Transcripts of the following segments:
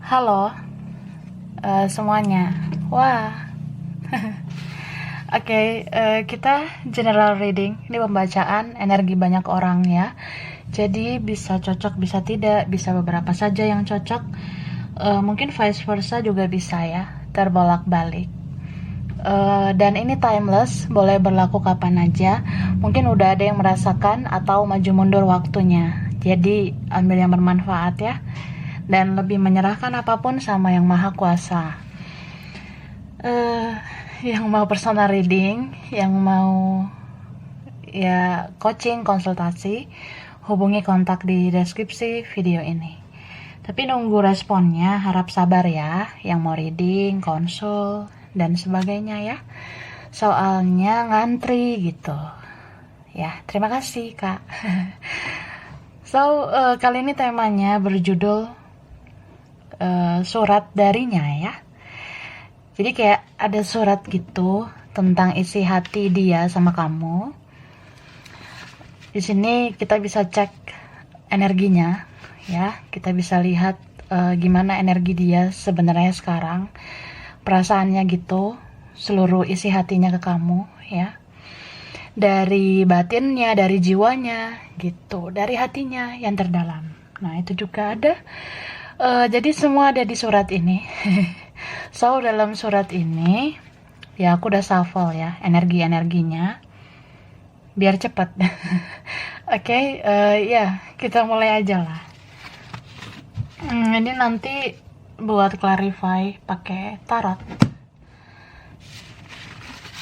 Halo, semuanya. Wah, oke, kita general reading. Ini pembacaan energi banyak orang ya. Jadi bisa cocok, bisa tidak, bisa beberapa saja yang cocok. Mungkin vice versa juga bisa ya, terbolak-balik. Dan ini timeless, boleh berlaku kapan aja. Mungkin udah ada yang merasakan atau maju mundur waktunya. Jadi ambil yang bermanfaat ya. Dan lebih menyerahkan apapun sama yang maha kuasa. Yang mau personal reading, yang mau ya coaching, konsultasi, hubungi kontak di deskripsi video ini. Tapi nunggu responnya, harap sabar ya, yang mau reading, konsul, dan sebagainya ya. Soalnya ngantri gitu. Ya, terima kasih Kak. So, kali ini temanya berjudul surat darinya ya. Jadi kayak ada surat gitu tentang isi hati dia sama kamu. Di sini kita bisa cek energinya ya. Kita bisa lihat gimana energi dia sebenarnya sekarang. Perasaannya gitu, seluruh isi hatinya ke kamu ya. Dari batinnya, dari jiwanya gitu, dari hatinya yang terdalam. Nah, itu juga ada. Jadi semua ada di surat ini. So, dalam surat ini, ya aku udah shuffle ya, energi-energinya. Biar cepet. Oke, ya, kita mulai aja lah. Ini nanti buat clarify pakai tarot.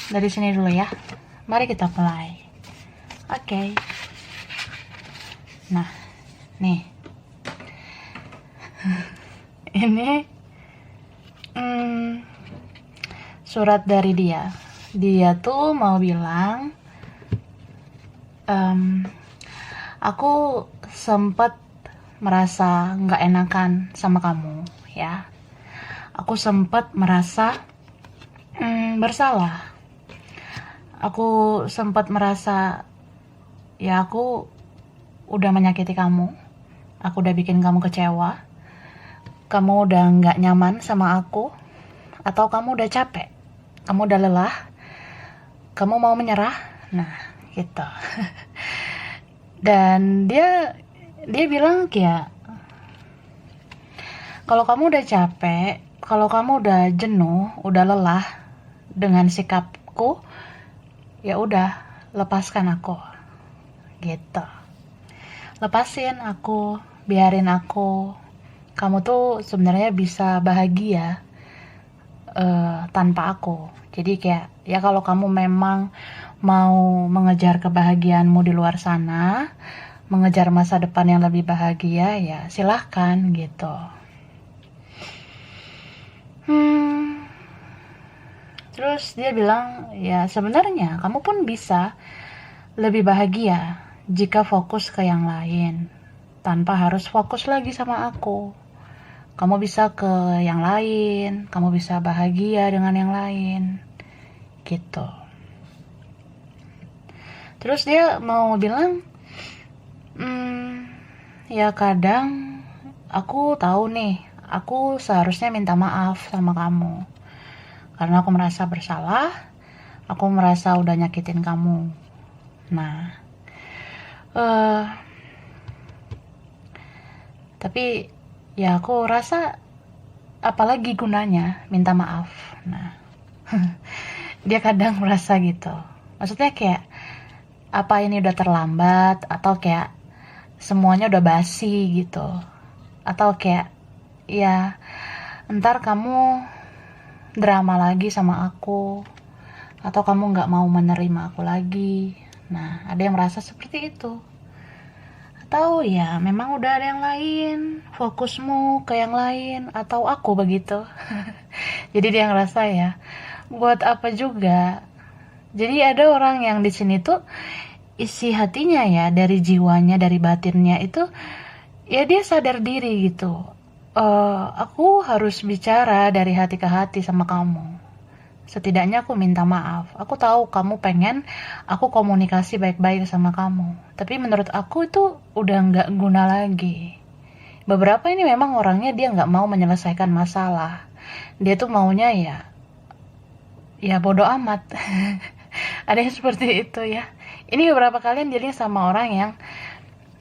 Dari sini dulu ya. Mari kita mulai. Oke. Nah, nih. Ini surat dari dia. Dia tuh mau bilang, aku sempet merasa nggak enakan sama kamu, ya. Aku sempet merasa bersalah. Aku sempat merasa, ya aku udah menyakiti kamu. Aku udah bikin kamu kecewa. Kamu udah nggak nyaman sama aku, atau kamu udah capek, kamu udah lelah, kamu mau menyerah, nah gitu. Dan dia bilang kayak, kalau kamu udah capek, kalau kamu udah jenuh, udah lelah dengan sikapku, ya udah lepaskan aku, gitu. Lepasin aku, biarin aku. Kamu tuh sebenarnya bisa bahagia tanpa aku. Jadi kayak ya kalau kamu memang mau mengejar kebahagiaanmu di luar sana, mengejar masa depan yang lebih bahagia, ya silahkan gitu. Terus dia bilang ya sebenarnya kamu pun bisa lebih bahagia jika fokus ke yang lain tanpa harus fokus lagi sama aku. Kamu bisa ke yang lain, kamu bisa bahagia dengan yang lain, gitu. Terus dia mau bilang, ya kadang aku tahu nih, aku seharusnya minta maaf sama kamu. Karena aku merasa bersalah, aku merasa udah nyakitin kamu. Nah, tapi ya aku rasa apalagi gunanya minta maaf. Nah, dia kadang merasa gitu. Maksudnya kayak apa ini udah terlambat atau kayak semuanya udah basi gitu. Atau kayak ya ntar kamu drama lagi sama aku atau kamu nggak mau menerima aku lagi. Nah, ada yang merasa seperti itu. Atau ya memang udah ada yang lain, fokusmu ke yang lain, atau aku begitu. Jadi dia ngerasa ya, buat apa juga. Jadi ada orang yang di sini tuh isi hatinya ya, dari jiwanya, dari batinnya itu, ya dia sadar diri gitu. Aku harus bicara dari hati ke hati sama kamu. Setidaknya aku minta maaf. Aku tahu kamu pengen aku komunikasi baik-baik sama kamu. Tapi menurut aku itu udah nggak guna lagi. beberapa ini memang orangnya dia nggak mau menyelesaikan masalah. Dia tuh maunya ya bodoh amat. Ada yang seperti itu ya. Ini beberapa kalian jadinya sama orang yang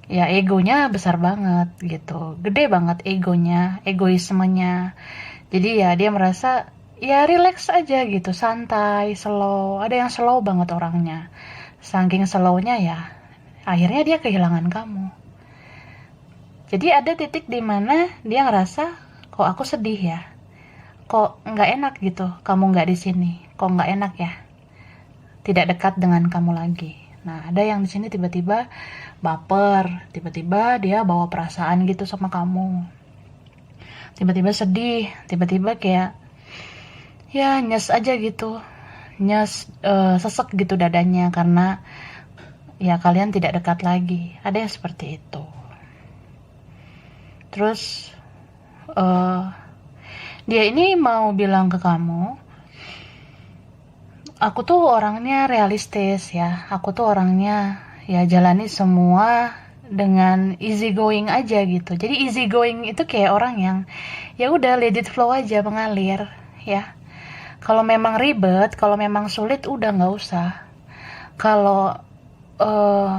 ya egonya besar banget gitu, gede banget egonya, egoismenya. Jadi ya dia merasa ya relax aja gitu, santai, slow. Ada yang slow banget orangnya. Saking slownya ya, akhirnya dia kehilangan kamu. Jadi ada titik di mana dia ngerasa, kok aku sedih ya, kok nggak enak gitu, kamu nggak di sini, kok nggak enak ya, tidak dekat dengan kamu lagi. Nah, ada yang di sini tiba-tiba baper, tiba-tiba dia bawa perasaan gitu sama kamu, tiba-tiba sedih, tiba-tiba kayak ya nyes aja gitu, nyes sesek gitu dadanya karena ya kalian tidak dekat lagi. Ada yang seperti itu. Terus dia ini mau bilang ke kamu, aku tuh orangnya realistis ya, aku tuh orangnya ya jalani semua dengan easy going aja gitu. Jadi easy going itu kayak orang yang ya udah let it flow aja, mengalir ya. Kalau memang ribet, kalau memang sulit udah nggak usah. Kalau eh,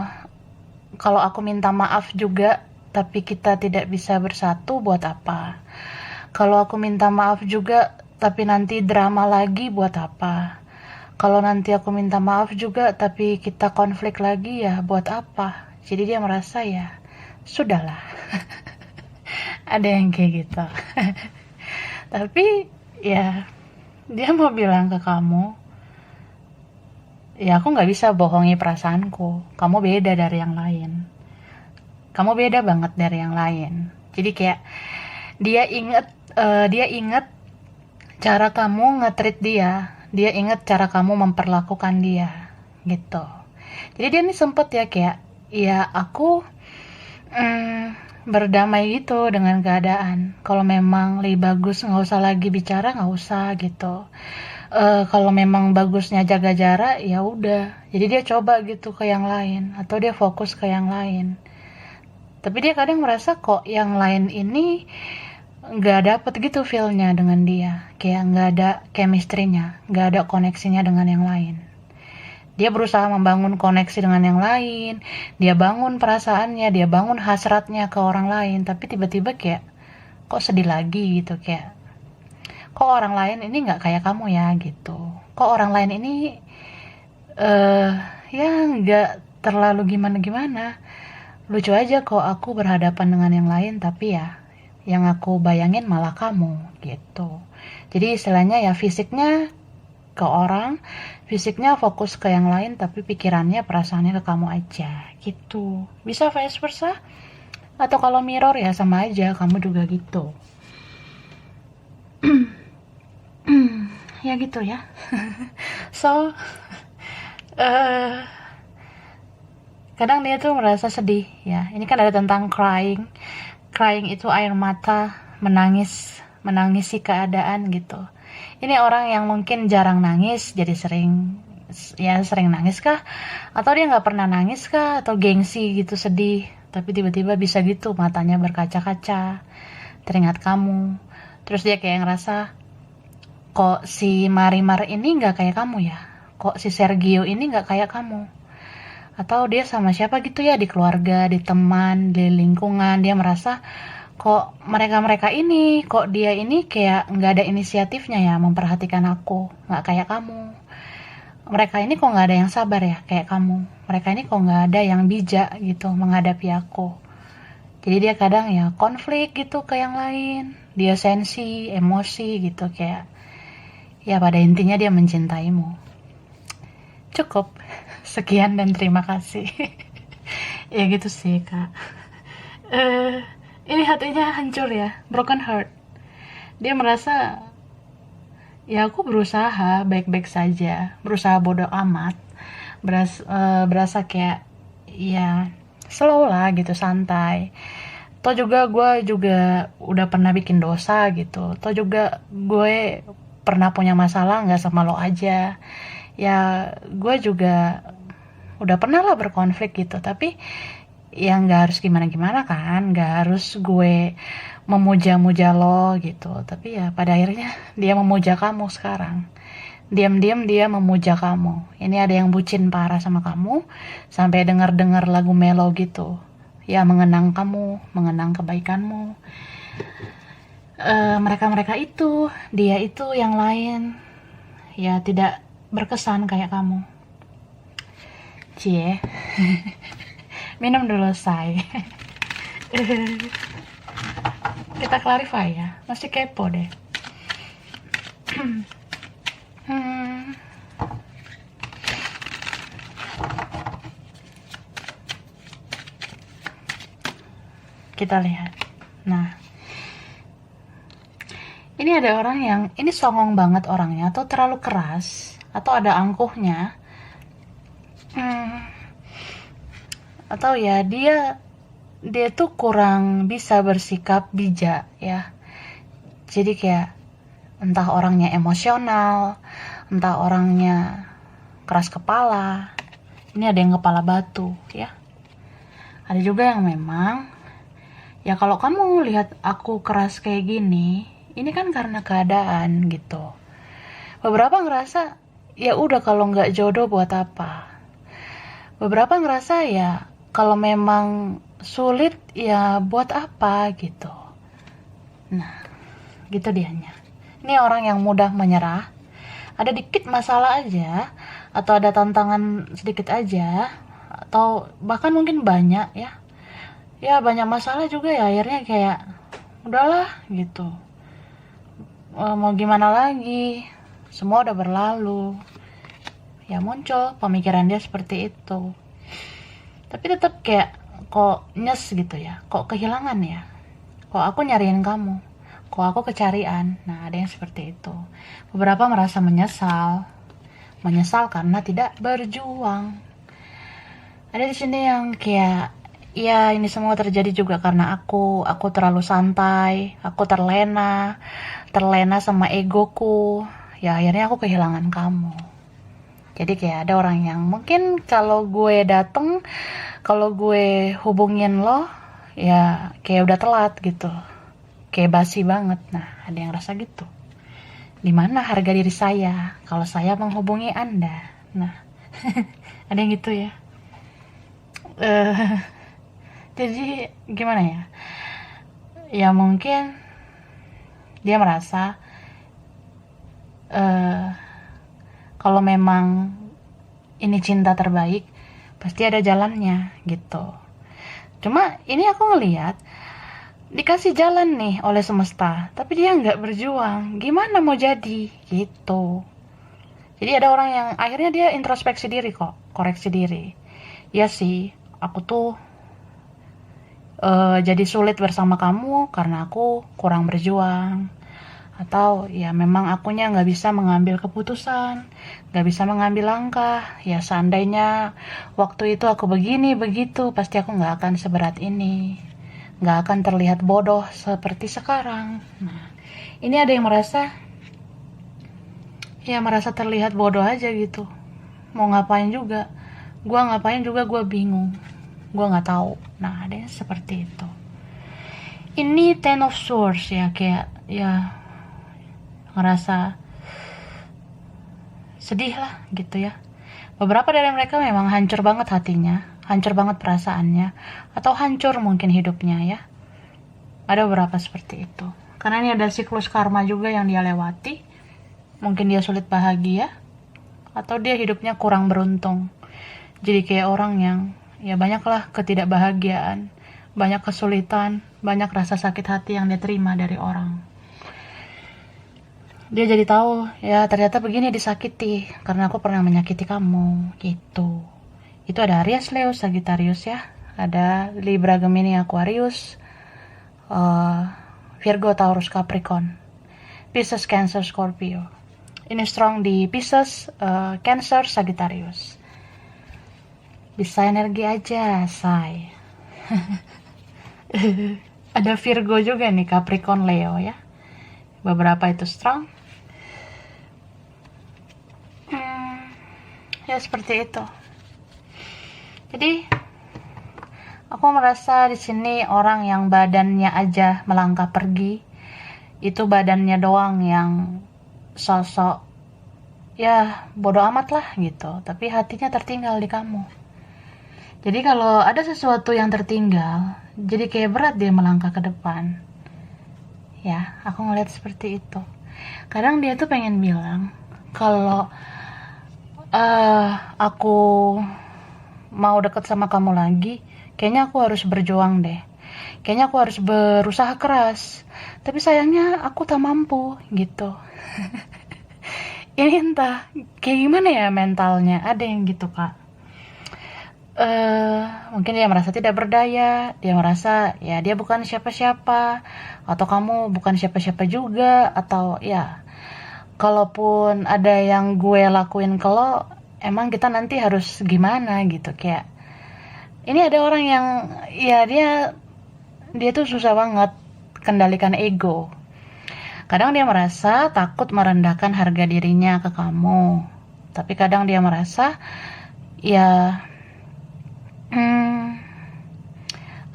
kalau aku minta maaf juga tapi kita tidak bisa bersatu, buat apa? Kalau aku minta maaf juga tapi nanti drama lagi, buat apa? Kalau nanti aku minta maaf juga tapi kita konflik lagi, ya buat apa? Jadi dia merasa ya sudahlah. Ada yang kayak gitu. Tapi ya dia mau bilang ke kamu, ya aku nggak bisa bohongi perasaanku, kamu beda dari yang lain, kamu beda banget dari yang lain. Jadi kayak dia inget cara kamu nge-treat dia inget cara kamu memperlakukan dia gitu. Jadi dia nih sempet ya kayak, ya aku berdamai gitu dengan keadaan. Kalau memang lebih bagus nggak usah lagi bicara, nggak usah gitu. Kalau memang bagusnya jaga jarak, ya udah. Jadi dia coba gitu ke yang lain atau dia fokus ke yang lain. Tapi dia kadang merasa kok yang lain ini nggak dapet gitu feel-nya dengan dia, kayak nggak ada chemistry-nya, nggak ada koneksinya dengan yang lain. Dia berusaha membangun koneksi dengan yang lain, dia bangun perasaannya, dia bangun hasratnya ke orang lain, tapi tiba-tiba kayak kok sedih lagi gitu, kayak kok orang lain ini nggak kayak kamu ya gitu, kok orang lain ini eh ya nggak terlalu gimana-gimana, lucu aja kok aku berhadapan dengan yang lain tapi ya yang aku bayangin malah kamu gitu. Jadi istilahnya ya fisiknya ke orang, fisiknya fokus ke yang lain tapi pikirannya perasaannya ke kamu aja gitu. Bisa vice versa, atau kalau mirror ya sama aja, kamu juga gitu. Ya gitu ya. So eh kadang dia tuh merasa sedih ya. Ini kan ada tentang crying. Crying itu air mata, menangis, menangisi keadaan gitu. Ini orang yang mungkin jarang nangis, jadi sering nangis kah? Atau dia nggak pernah nangis kah? Atau gengsi gitu sedih, tapi tiba-tiba bisa gitu matanya berkaca-kaca, teringat kamu. Terus dia kayak ngerasa, kok si Marimar ini nggak kayak kamu ya? Kok si Sergio ini nggak kayak kamu? Atau dia sama siapa gitu ya, di keluarga, di teman, di lingkungan, dia merasa kok mereka-mereka ini, kok dia ini kayak nggak ada inisiatifnya ya memperhatikan aku, nggak kayak kamu. Mereka ini kok nggak ada yang sabar ya kayak kamu. Mereka ini kok nggak ada yang bijak gitu menghadapi aku. Jadi dia kadang ya konflik gitu ke yang lain. Dia sensi, emosi gitu kayak, ya pada intinya dia mencintaimu. Cukup. Sekian dan terima kasih. Ya gitu sih kak. eh ini hatinya hancur ya, broken heart. Dia merasa ya aku berusaha baik-baik saja, berusaha bodoh amat, berasa kayak ya slow lah gitu, santai. Toh juga gue juga udah pernah bikin dosa gitu, toh juga gue pernah punya masalah nggak sama lo aja ya, gue juga udah pernah lah berkonflik gitu. Tapi ya nggak harus gimana-gimana kan, nggak harus gue memuja-muja lo gitu, tapi ya pada akhirnya dia memuja kamu sekarang. Diam-diam dia memuja kamu. Ini ada yang bucin parah sama kamu, sampai dengar-dengar lagu melo gitu. Ya mengenang kamu, mengenang kebaikanmu. Mereka-mereka itu, dia itu yang lain, ya tidak berkesan kayak kamu. Cie, minum dulu say. Kita clarify ya, masih kepo deh. Hmm, kita lihat. Nah, ini ada orang yang ini songong banget orangnya, atau terlalu keras, atau ada angkuhnya. Atau ya dia tuh kurang bisa bersikap bijak ya. Jadi kayak entah orangnya emosional, entah orangnya keras kepala. Ini ada yang kepala batu ya. Ada juga yang memang ya kalau kamu lihat aku keras kayak gini, ini kan karena keadaan gitu. Beberapa ngerasa ya udah kalau nggak jodoh buat apa. Beberapa ngerasa ya kalau memang sulit ya buat apa gitu. Nah, gitu dianya. Ini orang yang mudah menyerah. Ada dikit masalah aja, atau ada tantangan sedikit aja, atau bahkan mungkin banyak ya. Ya banyak masalah juga ya akhirnya kayak udahlah gitu. Mau gimana lagi? Semua udah berlalu. Ya muncul pemikiran dia seperti itu. Tapi tetap kayak kok nyes gitu ya. Kok kehilangan ya? Kok aku nyariin kamu? Kok aku kecarian? Nah, ada yang seperti itu. Beberapa merasa menyesal. Menyesal karena tidak berjuang. Ada di sini yang kayak ya ini semua terjadi juga karena aku terlalu santai, aku terlena sama egoku. Ya akhirnya aku kehilangan kamu. Jadi kayak ada orang yang mungkin kalau gue dateng, kalau gue hubungin lo, ya kayak udah telat gitu. Kayak basi banget. Nah, ada yang rasa gitu. Di mana harga diri saya kalau saya menghubungi Anda? Nah, ada yang gitu ya. Jadi gimana ya? Ya mungkin dia merasa eh kalau memang ini cinta terbaik, pasti ada jalannya gitu. Cuma ini aku ngelihat dikasih jalan nih oleh semesta, tapi dia nggak berjuang. Gimana mau jadi gitu? Jadi ada orang yang akhirnya dia introspeksi diri kok, koreksi diri. Ya sih, aku tuh jadi sulit bersama kamu karena aku kurang berjuang. Atau ya memang akunya nggak bisa mengambil keputusan, nggak bisa mengambil langkah. Ya seandainya waktu itu aku begini begitu, pasti aku nggak akan seberat ini, nggak akan terlihat bodoh seperti sekarang. Nah, ini ada yang merasa terlihat bodoh aja gitu. Mau ngapain juga, gua ngapain juga gua bingung, gua nggak tahu. Nah, ada yang seperti itu. Ini Ten of Swords ya, kayak ya ngerasa sedih lah gitu ya. Beberapa dari mereka memang hancur banget hatinya, hancur banget perasaannya, atau hancur mungkin hidupnya ya. Ada beberapa seperti itu. Karena ini ada siklus karma juga yang dia lewati. Mungkin dia sulit bahagia, atau dia hidupnya kurang beruntung. Jadi kayak orang yang ya banyaklah ketidakbahagiaan, banyak kesulitan, banyak rasa sakit hati yang dia terima dari orang. Dia jadi tahu ya ternyata begini disakiti karena aku pernah menyakiti kamu gitu. Itu ada Aries, Leo, Sagittarius ya, ada Libra, Gemini, Aquarius, Virgo, Taurus, Capricorn, Pisces, Cancer, Scorpio. Ini strong di Pisces, Cancer, Sagittarius. Bisa energi aja say. Ada Virgo juga nih, Capricorn, Leo ya. Beberapa itu strong. Ya seperti itu. Jadi Aku merasa di sini orang yang badannya aja melangkah pergi, itu badannya doang yang sosok ya bodo amat lah gitu, tapi hatinya tertinggal di kamu. Jadi kalau ada sesuatu yang tertinggal, jadi kayak berat dia melangkah ke depan. Ya, aku ngeliat seperti itu. Kadang dia tuh pengen bilang, kalau aku mau deket sama kamu lagi, kayaknya aku harus berjuang deh. Kayaknya aku harus berusaha keras. Tapi sayangnya aku tak mampu gitu. Ini entah kayak gimana ya mentalnya. Ada yang gitu, Kak. Mungkin dia merasa tidak berdaya, dia merasa ya dia bukan siapa-siapa, atau kamu bukan siapa-siapa juga, atau ya kalaupun ada yang gue lakuin ke lo, emang kita nanti harus gimana gitu. Kayak ini ada orang yang ya dia tuh susah banget kendalikan ego. Kadang dia merasa takut merendahkan harga dirinya ke kamu, tapi kadang dia merasa ya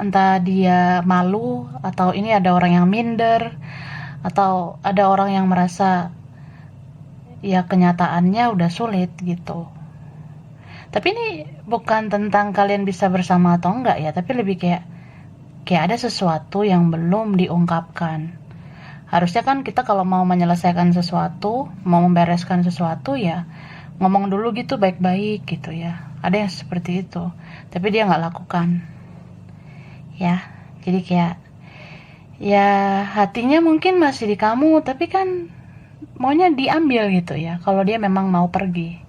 entah dia malu, atau ini ada orang yang minder, atau ada orang yang merasa ya kenyataannya udah sulit gitu. Tapi ini bukan tentang kalian bisa bersama atau enggak ya, tapi lebih kayak ada sesuatu yang belum diungkapkan. Harusnya kan kita kalau mau menyelesaikan sesuatu, mau membereskan sesuatu ya ngomong dulu gitu baik-baik gitu ya. Ada yang seperti itu, tapi dia nggak lakukan. Ya, jadi kayak ya hatinya mungkin masih di kamu, tapi kan maunya diambil gitu ya. Kalau dia memang mau pergi,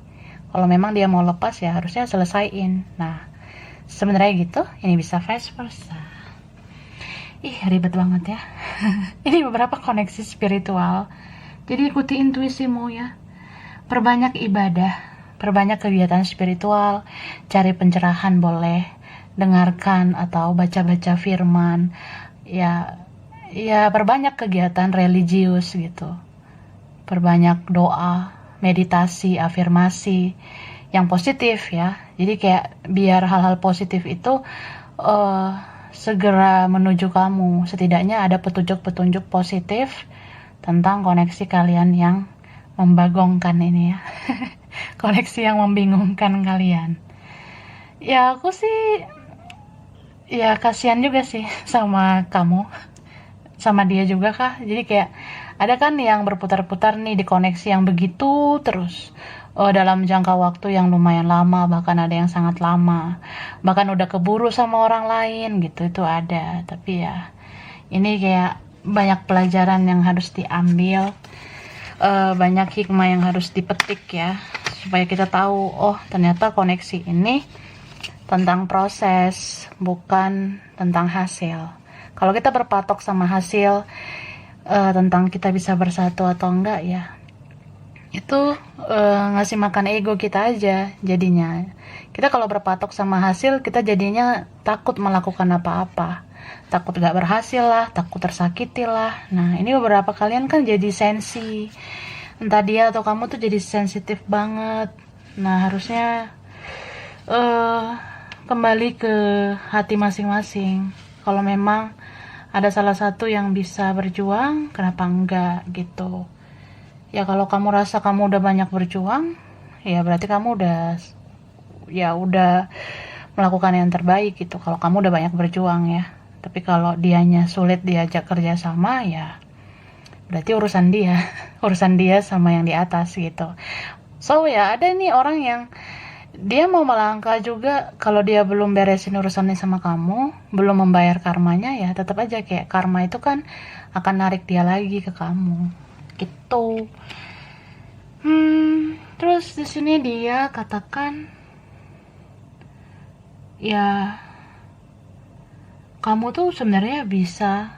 kalau memang dia mau lepas ya harusnya selesaiin. Nah, sebenarnya gitu, ini bisa vice versa. Ih, ribet banget ya. Ini beberapa koneksi spiritual. Jadi ikuti intuisimu ya. Perbanyak ibadah, perbanyak kegiatan spiritual, cari pencerahan boleh, dengarkan atau baca-baca firman. Ya perbanyak kegiatan religius gitu. Perbanyak doa, meditasi, afirmasi yang positif ya. Jadi kayak biar hal-hal positif itu uh, segera menuju kamu. Setidaknya ada petunjuk-petunjuk positif tentang koneksi kalian yang membagongkan ini ya. Koneksi yang membingungkan kalian. Ya aku sih ya kasihan juga sih sama kamu, sama dia juga kah. Jadi kayak ada kan yang berputar-putar nih di koneksi yang begitu terus, dalam jangka waktu yang lumayan lama, bahkan ada yang sangat lama, bahkan udah keburu sama orang lain gitu, itu ada. Tapi ya ini kayak banyak pelajaran yang harus diambil, banyak hikmah yang harus dipetik ya, supaya kita tahu oh ternyata koneksi ini tentang proses, bukan tentang hasil. Kalau kita berpatok sama hasil, tentang kita bisa bersatu atau enggak ya, itu ngasih makan ego kita aja jadinya. Kita kalau berpatok sama hasil, kita jadinya takut melakukan apa-apa, takut gak berhasil lah, takut tersakiti lah. Nah ini beberapa kalian kan jadi sensi, entah dia atau kamu tuh jadi sensitif banget. Nah harusnya kembali ke hati masing-masing. Kalau memang ada salah satu yang bisa berjuang, kenapa enggak gitu. Ya kalau kamu rasa kamu udah banyak berjuang, ya berarti kamu udah melakukan yang terbaik gitu. Kalau kamu udah banyak berjuang ya. Tapi kalau dianya sulit diajak kerja sama, ya berarti urusan dia, urusan dia sama yang di atas gitu. So ya ada nih orang yang dia mau melangkah juga, kalau dia belum beresin urusannya sama kamu, belum membayar karmanya, ya tetap aja kayak karma itu kan akan narik dia lagi ke kamu gitu. Terus di sini dia katakan ya kamu tuh sebenarnya bisa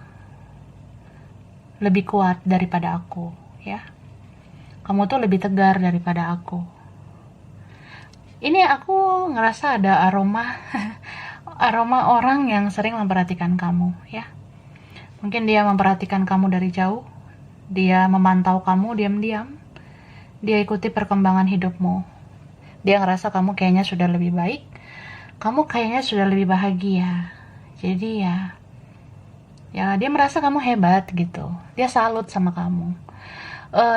lebih kuat daripada aku ya, kamu tuh lebih tegar daripada aku. Ini aku ngerasa ada aroma aroma orang yang sering memperhatikan kamu ya. Mungkin dia memperhatikan kamu dari jauh, dia memantau kamu diam-diam, dia ikuti perkembangan hidupmu. Dia ngerasa kamu kayaknya sudah lebih baik, kamu kayaknya sudah lebih bahagia. Jadi ya dia merasa kamu hebat gitu, dia salut sama kamu.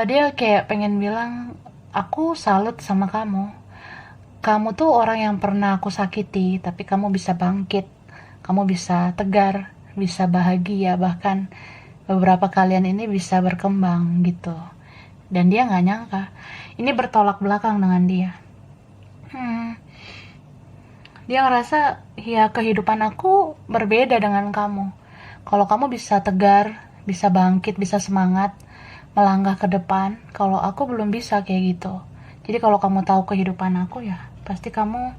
Dia kayak pengen bilang, aku salut sama kamu. Kamu tuh orang yang pernah aku sakiti, tapi kamu bisa bangkit, kamu bisa tegar, bisa bahagia, bahkan beberapa kalian ini bisa berkembang gitu. Dan dia nggak nyangka ini bertolak belakang dengan dia. Dia ngerasa ya kehidupan aku berbeda dengan kamu. Kalau kamu bisa tegar, bisa bangkit, bisa semangat melangkah ke depan, kalau aku belum bisa kayak gitu. Jadi kalau kamu tahu kehidupan aku, ya pasti kamu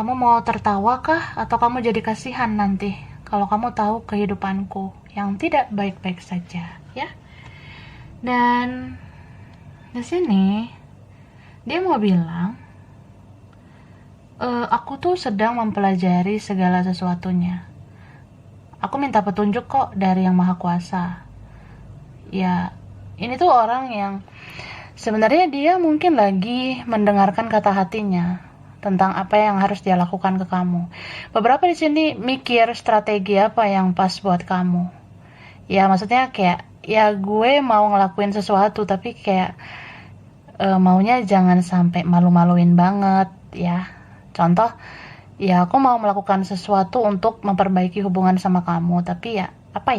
mau tertawa kah, atau kamu jadi kasihan nanti kalau kamu tahu kehidupanku yang tidak baik-baik saja, ya. Dan di sini dia mau bilang, aku tuh sedang mempelajari segala sesuatunya. Aku minta petunjuk kok dari Yang Maha Kuasa. Ya, ini tuh orang yang sebenarnya dia mungkin lagi mendengarkan kata hatinya tentang apa yang harus dia lakukan ke kamu. Beberapa di sini mikir strategi apa yang pas buat kamu. Ya, maksudnya kayak, ya gue mau ngelakuin sesuatu, tapi kayak maunya jangan sampai malu-maluin banget, ya. Contoh, ya aku mau melakukan sesuatu untuk memperbaiki hubungan sama kamu, tapi apa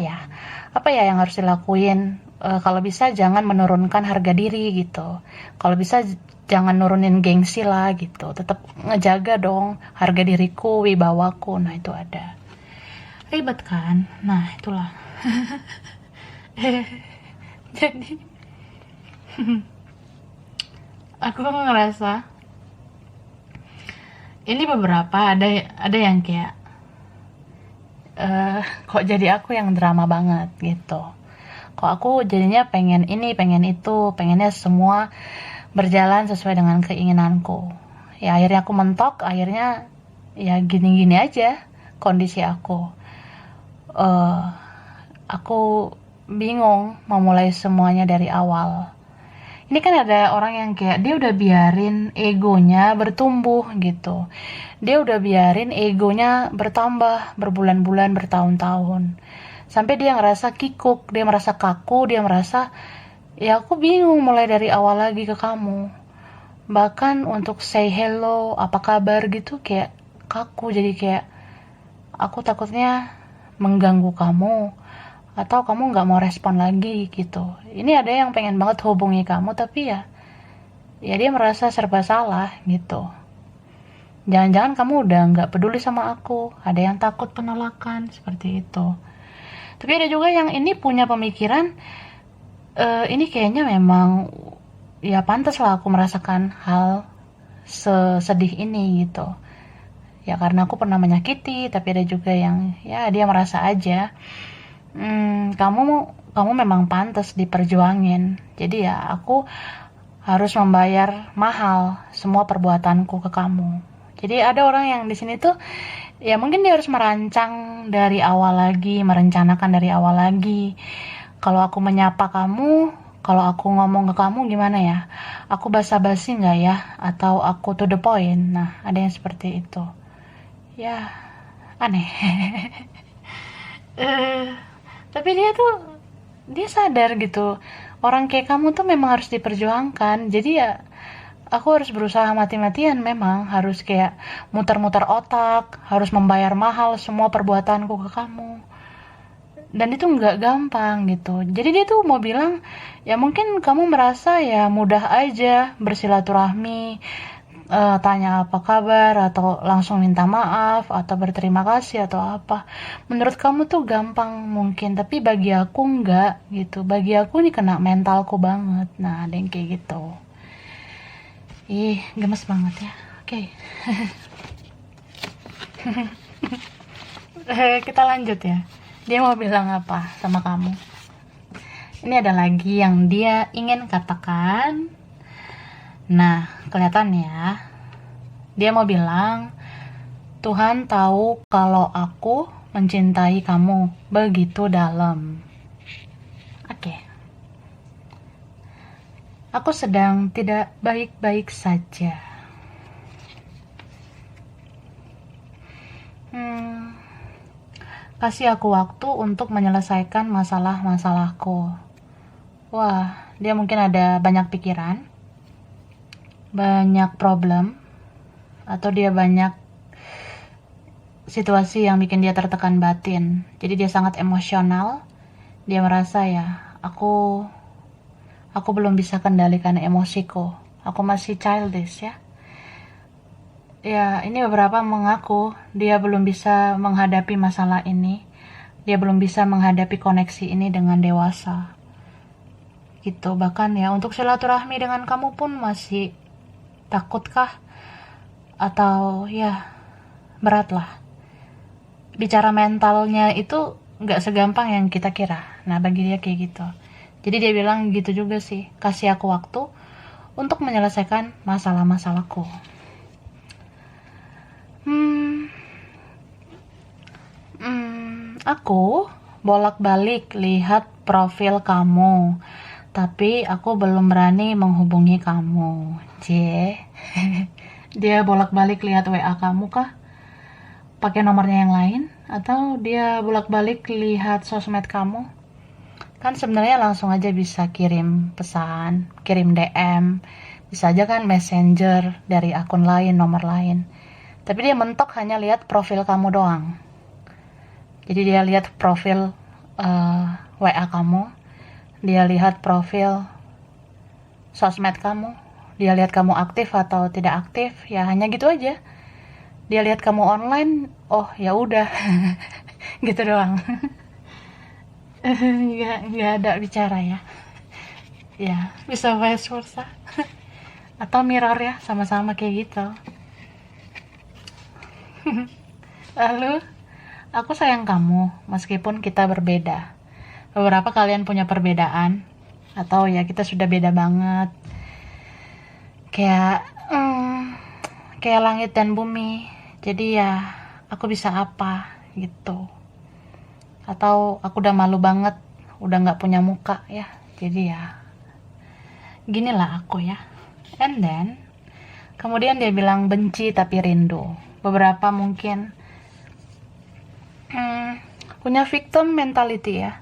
ya yang harus dilakuin. Kalau bisa jangan menurunkan harga diri gitu, kalau bisa jangan nurunin gengsi lah gitu, tetap ngejaga dong harga diriku, wibawaku. Nah itu ada ribet kan, nah itulah. Jadi aku ngerasa ini beberapa ada yang kayak kok jadi aku yang drama banget gitu. Kok aku jadinya pengen ini, pengen itu, pengennya semua berjalan sesuai dengan keinginanku. Ya akhirnya aku mentok, akhirnya ya gini-gini aja kondisi aku. Aku bingung mau mulai semuanya dari awal. Ini kan ada orang yang kayak dia udah biarin egonya bertumbuh gitu. Dia udah biarin egonya bertambah berbulan-bulan, bertahun-tahun. Sampai dia ngerasa kikuk, dia merasa kaku, dia merasa, ya aku bingung mulai dari awal lagi ke kamu. Bahkan untuk say hello, apa kabar gitu kayak kaku, jadi kayak aku takutnya mengganggu kamu atau kamu nggak mau respon lagi gitu. Ini ada yang pengen banget hubungi kamu, tapi ya dia merasa serba salah gitu. Jangan-jangan kamu udah nggak peduli sama aku, ada yang takut penolakan seperti itu. Tapi ada juga yang ini punya pemikiran, ini kayaknya memang ya pantas lah aku merasakan hal sesedih ini gitu. Ya karena aku pernah menyakiti, tapi ada juga yang ya dia merasa aja, kamu memang pantas diperjuangin. Jadi ya aku harus membayar mahal semua perbuatanku ke kamu. Jadi ada orang yang di sini tuh ya mungkin dia harus merancang dari awal lagi, merencanakan dari awal lagi. Kalau aku menyapa kamu, kalau aku ngomong ke kamu gimana ya? Aku basa-basi nggak ya? Atau aku to the point? Nah, ada yang seperti itu. Ya, aneh. Tapi dia sadar gitu. Orang kayak kamu tuh memang harus diperjuangkan. Jadi ya aku harus berusaha mati-matian, memang harus kayak muter-muter otak, harus membayar mahal semua perbuatanku ke kamu. Dan itu nggak gampang gitu. Jadi dia tuh mau bilang, ya mungkin kamu merasa ya mudah aja bersilaturahmi, tanya apa kabar, atau langsung minta maaf, atau berterima kasih, atau apa. Menurut kamu tuh gampang mungkin, tapi bagi aku enggak gitu. Bagi aku nih kena mentalku banget. Nah, ada yang kayak gitu. Ih, gemes banget ya. Oke. Kita lanjut ya. Dia mau bilang apa sama kamu? Ini ada lagi yang dia ingin katakan. Nah, kelihatan ya. Dia mau bilang, Tuhan tahu kalau aku mencintai kamu begitu dalam. Oke. Aku sedang tidak baik-baik saja. kasih aku waktu untuk menyelesaikan masalah-masalahku. Wah, dia mungkin ada banyak pikiran, banyak problem, atau dia banyak situasi yang bikin dia tertekan batin. Jadi dia sangat emosional. Dia merasa ya, aku belum bisa kendalikan emosiku. Aku masih childish ya. Ya, ini beberapa mengaku dia belum bisa menghadapi masalah ini. Dia belum bisa menghadapi koneksi ini dengan dewasa. Gitu, bahkan ya untuk silaturahmi dengan kamu pun masih takutkah? Atau ya berat lah. Bicara mentalnya itu nggak segampang yang kita kira. Nah, bagi dia kayak gitu. Jadi dia bilang gitu juga sih, kasih aku waktu untuk menyelesaikan masalah-masalahku. Aku bolak-balik lihat profil kamu, tapi aku belum berani menghubungi kamu. Dia bolak-balik lihat WA kamu kah? Pakai nomornya yang lain? Atau dia bolak-balik lihat sosmed kamu? Kan sebenarnya langsung aja bisa kirim pesan, kirim DM, bisa aja kan messenger dari akun lain, nomor lain. Tapi dia mentok hanya lihat profil kamu doang. Jadi dia lihat profil WA kamu, dia lihat profil sosmed kamu, dia lihat kamu aktif atau tidak aktif, ya hanya gitu aja. Dia lihat kamu online, oh ya udah, gitu doang. nggak ada bicara ya. Ya bisa vice versa. Atau mirror ya, sama-sama kayak gitu. Lalu aku sayang kamu meskipun kita berbeda. Beberapa kalian punya perbedaan, atau ya kita sudah beda banget. Kayak kayak langit dan bumi. Jadi ya aku bisa apa gitu. Atau aku udah malu banget, udah nggak punya muka ya. Jadi ya ginilah aku ya. And then kemudian dia bilang benci tapi rindu. Beberapa mungkin punya victim mentality ya,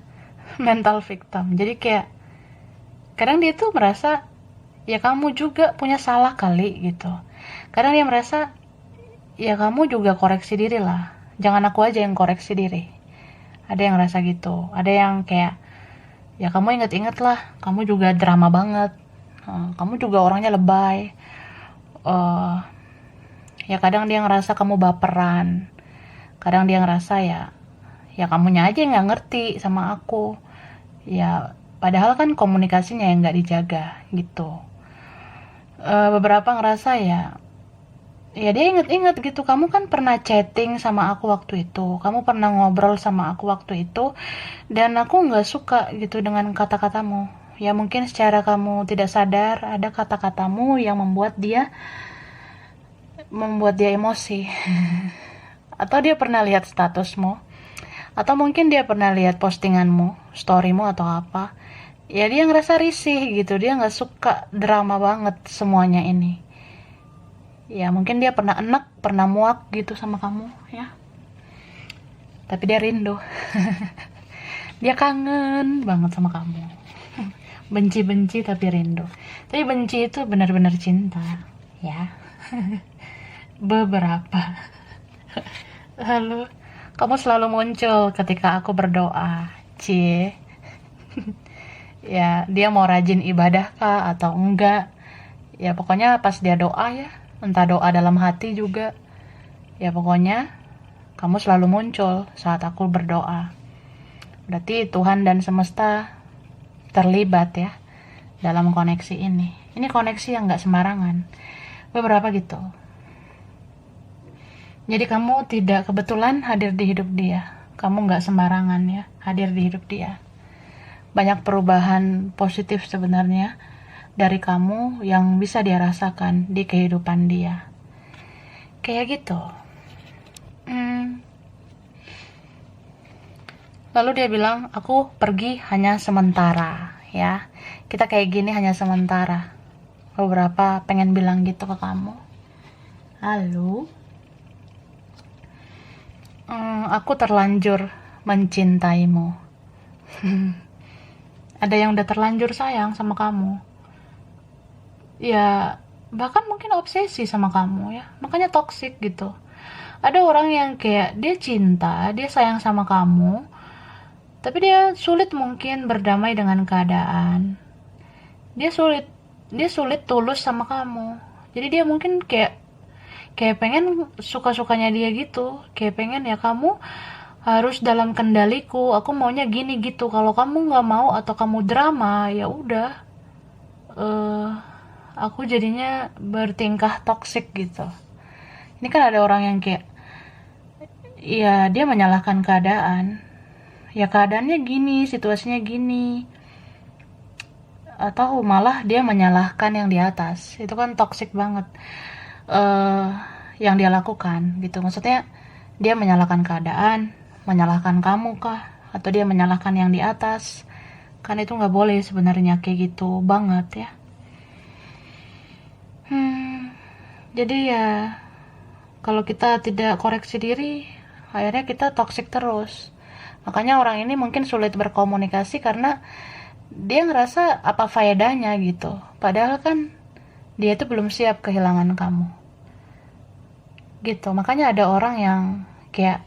mental victim. Jadi kayak kadang dia tuh merasa ya kamu juga punya salah kali gitu. Kadang dia merasa ya kamu juga koreksi diri lah, jangan aku aja yang koreksi diri. Ada yang rasa gitu, ada yang kayak ya kamu inget-inget lah, kamu juga drama banget, kamu juga orangnya lebay. Ya kadang dia ngerasa kamu baperan, kadang dia ngerasa ya kamunya aja yang nggak ngerti sama aku. Ya padahal kan komunikasinya yang nggak dijaga gitu. Beberapa ngerasa ya dia inget-inget gitu, kamu kan pernah chatting sama aku waktu itu, kamu pernah ngobrol sama aku waktu itu, dan aku nggak suka gitu dengan kata-katamu. Ya mungkin secara kamu tidak sadar ada kata-katamu yang membuat dia emosi. Atau dia pernah lihat statusmu, atau mungkin dia pernah lihat postinganmu, storymu atau apa. Ya dia ngerasa risih gitu, dia nggak suka drama banget semuanya ini. Ya mungkin dia pernah enek, pernah muak gitu sama kamu ya. Tapi dia rindu. Dia kangen banget sama kamu. Benci-benci tapi rindu. Tapi benci itu benar-benar cinta ya. Beberapa. Lalu kamu selalu muncul ketika aku berdoa. Ya dia mau rajin ibadah kah atau enggak, ya pokoknya pas dia doa ya, entah doa dalam hati juga, ya pokoknya kamu selalu muncul saat aku berdoa. Berarti Tuhan dan semesta terlibat ya dalam koneksi ini. Ini koneksi yang gak sembarangan. Beberapa gitu. Jadi kamu tidak kebetulan hadir di hidup dia. Kamu gak sembarangan ya hadir di hidup dia. Banyak perubahan positif sebenarnya dari kamu yang bisa dia rasakan di kehidupan dia. Kayak gitu. Lalu dia bilang, aku pergi hanya sementara ya. Kita kayak gini hanya sementara. Beberapa pengen bilang gitu ke kamu. Lalu aku terlanjur mencintaimu. Ada yang udah terlanjur sayang sama kamu, ya bahkan mungkin obsesi sama kamu ya, makanya toxic gitu. Ada orang yang kayak dia cinta, dia sayang sama kamu, tapi dia sulit mungkin berdamai dengan keadaan. Dia sulit, dia sulit tulus sama kamu. Jadi dia mungkin kayak kayak pengen suka-sukanya dia gitu, kayak pengen ya kamu harus dalam kendaliku, aku maunya gini gitu. Kalau kamu nggak mau atau kamu drama, ya udah, eh aku jadinya bertingkah toksik gitu. Ini kan ada orang yang kayak ya dia menyalahkan keadaan, ya keadaannya gini, situasinya gini, atau malah dia menyalahkan yang di atas. Itu kan toksik banget, eh yang dia lakukan gitu. Maksudnya dia menyalahkan keadaan, menyalahkan kamu kah, atau dia menyalahkan yang di atas. Kan itu nggak boleh sebenarnya kayak gitu banget ya. Jadi ya kalau kita tidak koreksi diri, akhirnya kita toksik terus. Makanya orang ini mungkin sulit berkomunikasi karena dia ngerasa apa faedahnya gitu. Padahal kan dia itu belum siap kehilangan kamu. Gitu. Makanya ada orang yang kayak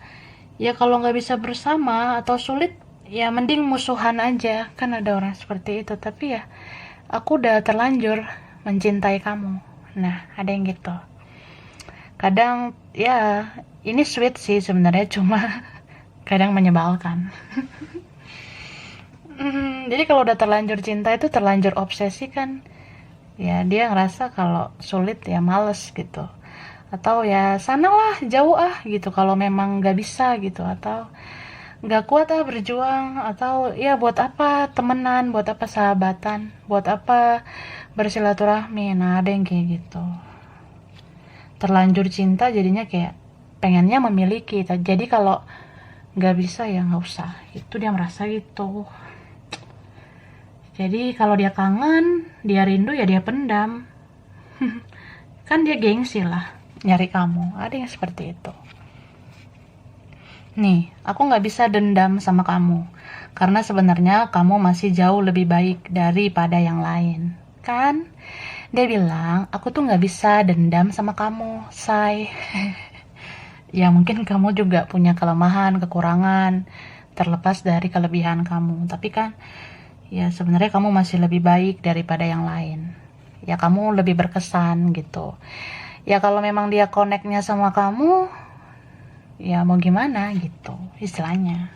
ya kalau nggak bisa bersama atau sulit ya mending musuhan aja. Kan ada orang seperti itu. Tapi ya aku udah terlanjur mencintai kamu. Nah, ada yang gitu. Kadang ya ini sweet sih sebenarnya, cuma kadang menyebalkan. Jadi kalau udah terlanjur cinta itu terlanjur obsesi kan, ya dia ngerasa kalau sulit ya males gitu, atau ya sanalah jauh gitu kalau memang nggak bisa gitu, atau nggak kuat berjuang, atau ya buat apa temenan, buat apa sahabatan, buat apa bersilaturahmi. Nah ada yang kayak gitu, terlanjur cinta jadinya kayak pengennya memiliki, jadi kalau nggak bisa ya nggak usah, itu dia merasa gitu. Jadi kalau dia kangen, dia rindu ya dia pendam. Kan dia gengsi lah nyari kamu. Ada yang seperti itu. Nih, aku nggak bisa dendam sama kamu karena sebenarnya kamu masih jauh lebih baik daripada yang lain, kan? Dia bilang aku tuh nggak bisa dendam sama kamu, say. Ya mungkin kamu juga punya kelemahan, kekurangan, terlepas dari kelebihan kamu. Tapi kan ya sebenarnya kamu masih lebih baik daripada yang lain. Ya kamu lebih berkesan gitu. Ya kalau memang dia connect-nya sama kamu, ya mau gimana gitu istilahnya.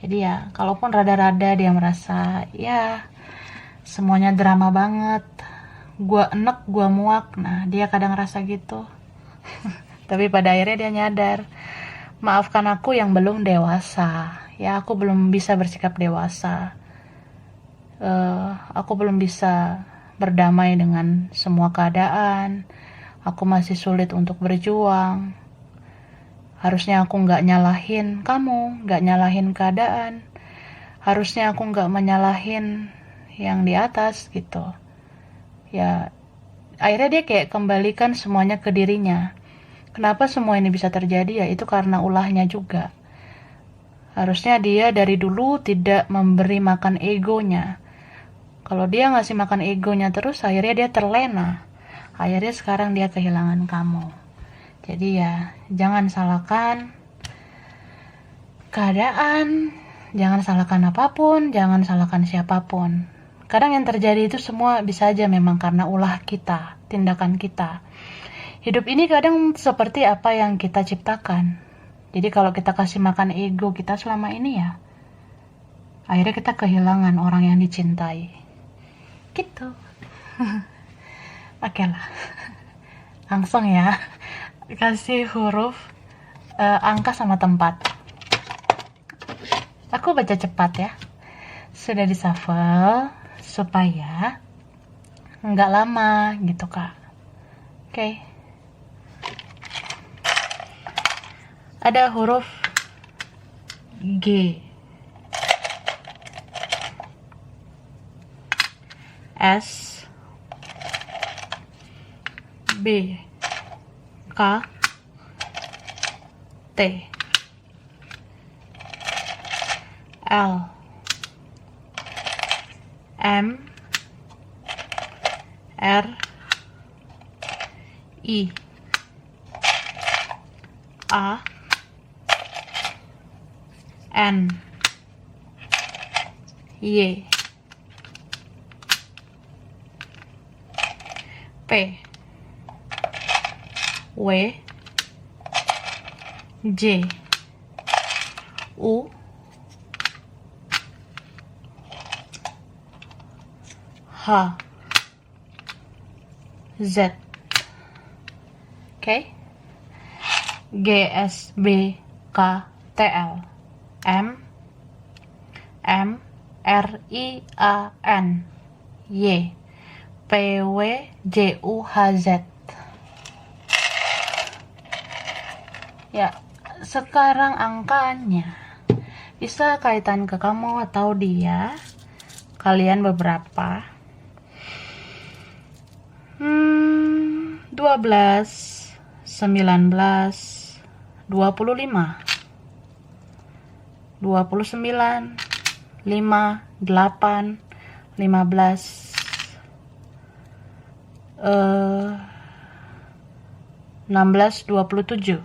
Jadi ya kalaupun rada-rada dia merasa ya semuanya drama banget, gua enek gua muak, nah dia kadang rasa gitu. Tapi pada akhirnya dia nyadar, maafkan aku yang belum dewasa. Ya aku belum bisa bersikap dewasa. Aku belum bisa berdamai dengan semua keadaan. Aku masih sulit untuk berjuang. Harusnya aku nggak nyalahin kamu, nggak nyalahin keadaan. Harusnya aku nggak menyalahin yang di atas gitu. Ya, akhirnya dia kayak kembalikan semuanya ke dirinya. Kenapa semua ini bisa terjadi? Ya itu karena ulahnya juga. Harusnya dia dari dulu tidak memberi makan egonya. Kalau dia ngasih makan egonya terus, akhirnya dia terlena. Akhirnya sekarang dia kehilangan kamu. Jadi ya, jangan salahkan keadaan, jangan salahkan apapun, jangan salahkan siapapun. Kadang yang terjadi itu semua bisa aja memang karena ulah kita, tindakan kita. Hidup ini kadang seperti apa yang kita ciptakan. Jadi kalau kita kasih makan ego kita selama ini ya, akhirnya kita kehilangan orang yang dicintai. Gitu. Oke lah. Langsung ya. Kasih huruf, angka sama tempat. Aku baca cepat ya. Sudah di shuffle supaya nggak lama gitu kak. Oke. Ada huruf G, S, B, K, T, L M R I A N Y P W J U H Z. Oke. G S B K T L M R I A N Y P W J U H Z. Ya, sekarang angkanya bisa kaitan ke kamu atau dia, kalian beberapa. 12, 19, 25, 29, 5, 8, 15, 16, 27,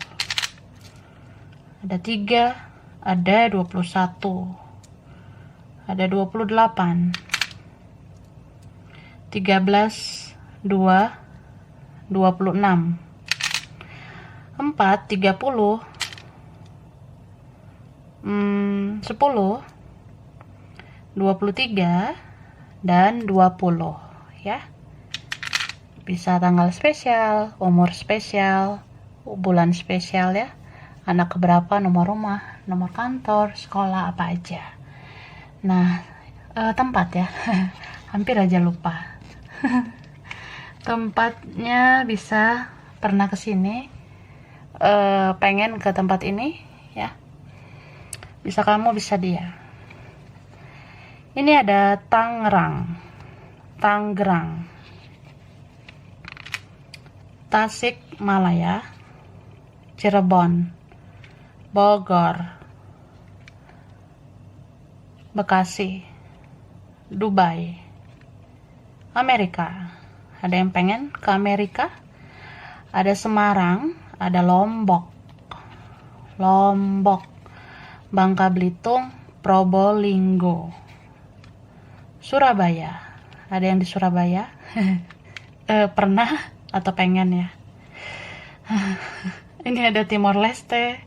ada 3, ada 21, ada 28, 13, 2, 26, 4, 30, 10, 23, dan 20 ya. Bisa tanggal spesial, umur spesial, bulan spesial ya. Anak keberapa, nomor rumah, nomor kantor, sekolah, apa aja. Nah, tempat ya. Hampir aja lupa. Tempatnya bisa pernah kesini, pengen ke tempat ini ya. Bisa kamu, bisa dia. Ini ada Tangerang, Tasikmalaya, Cirebon, Bogor, Bekasi, Dubai, Amerika. Ada yang pengen ke Amerika? Ada Semarang, ada Lombok, Bangka Belitung, Probolinggo, Surabaya. Ada yang di Surabaya? Pernah atau pengen ya? Ini ada Timor Leste,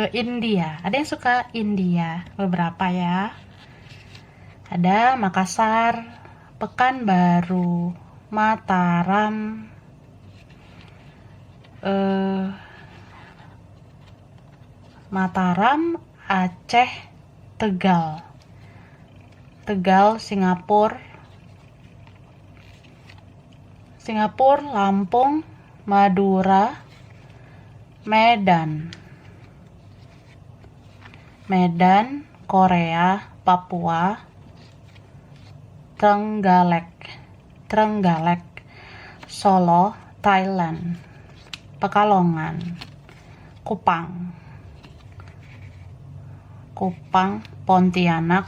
India. Ada yang suka India? Beberapa ya. Ada Makassar, Pekanbaru, Mataram, Aceh, Tegal, Singapura, Lampung, Madura, Medan, Korea, Papua, Trenggalek, Solo, Thailand, Pekalongan, Kupang, Pontianak,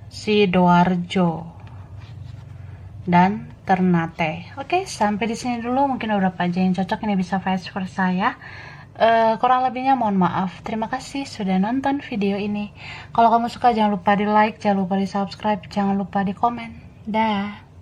Sidoarjo, dan Ternate. Oke, sampai di sini dulu. Mungkin beberapa aja yang cocok, ini bisa vice versa ya. Kurang lebihnya mohon maaf. Terima kasih sudah nonton video ini. Kalau kamu suka, jangan lupa di like, jangan lupa di subscribe, jangan lupa di komen. Dah.